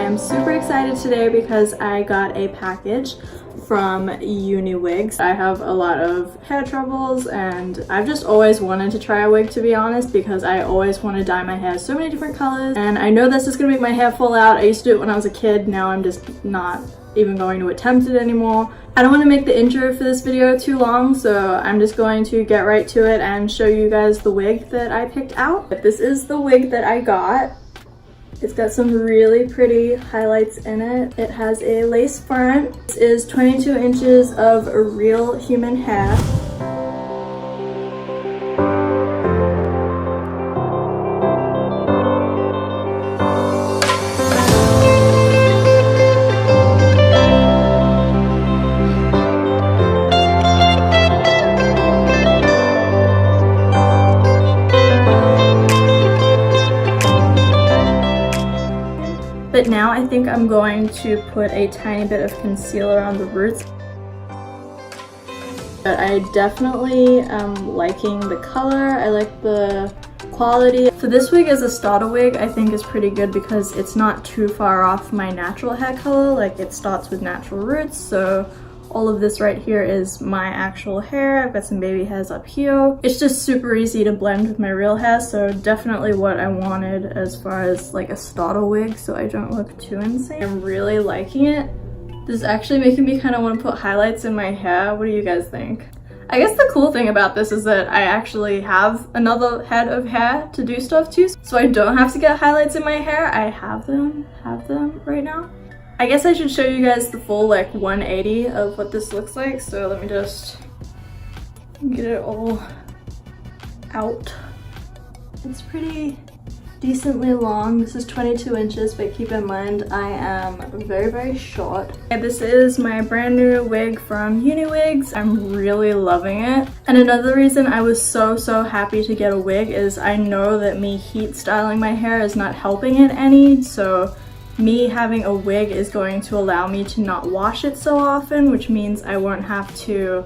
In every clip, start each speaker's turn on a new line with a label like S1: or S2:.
S1: am super excited today because I got a package from Uniwigs. I have a lot of hair troubles and I've just always wanted to try a wig, to be honest, because I always want to dye my hair so many different colors, and I know this is gonna make my hair fall out. I used to do it when I was a kid. Now I'm just not even going to attempt it anymore. I don't want to make the intro for this video too long, so I'm just going to get right to it and show you guys the wig that I picked out. But this is the wig that I got. It's got some really pretty highlights in it. It has a lace front. This is 22 inches of real human hair. But now I think I'm going to put a tiny bit of concealer on the roots. But I definitely am liking the color. I like the quality. So this wig is a starter wig. I think is pretty good because it's not too far off my natural hair color. Like, it starts with natural roots, so all of this right here is my actual hair. I've got some baby hairs up here. It's just super easy to blend with my real hair, so definitely what I wanted as far as like a starter wig so I don't look too insane. I'm really liking it. This is actually making me kind of want to put highlights in my hair. What do you guys think? I guess the cool thing about this is that I actually have another head of hair to do stuff to, so I don't have to get highlights in my hair. I have them right now. I guess I should show you guys the full like 180 of what this looks like, so let me just get it all out. It's pretty decently long. This is 22 inches, but keep in mind I am very, very short. And this is my brand new wig from Uniwigs. I'm really loving it. And another reason I was so happy to get a wig is I know that me heat styling my hair is not helping it any, so me having a wig is going to allow me to not wash it so often, which means I won't have to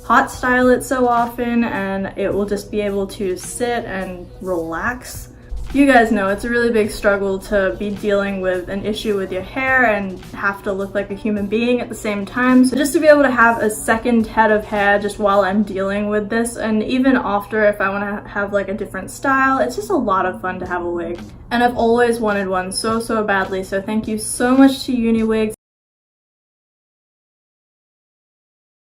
S1: hot style it so often, and it will just be able to sit and relax. You guys know it's a really big struggle to be dealing with an issue with your hair and have to look like a human being at the same time. So just to be able to have a second head of hair just while I'm dealing with this, and even after if I want to have like a different style, it's just a lot of fun to have a wig. And I've always wanted one so badly, so thank you so much to Uniwigs.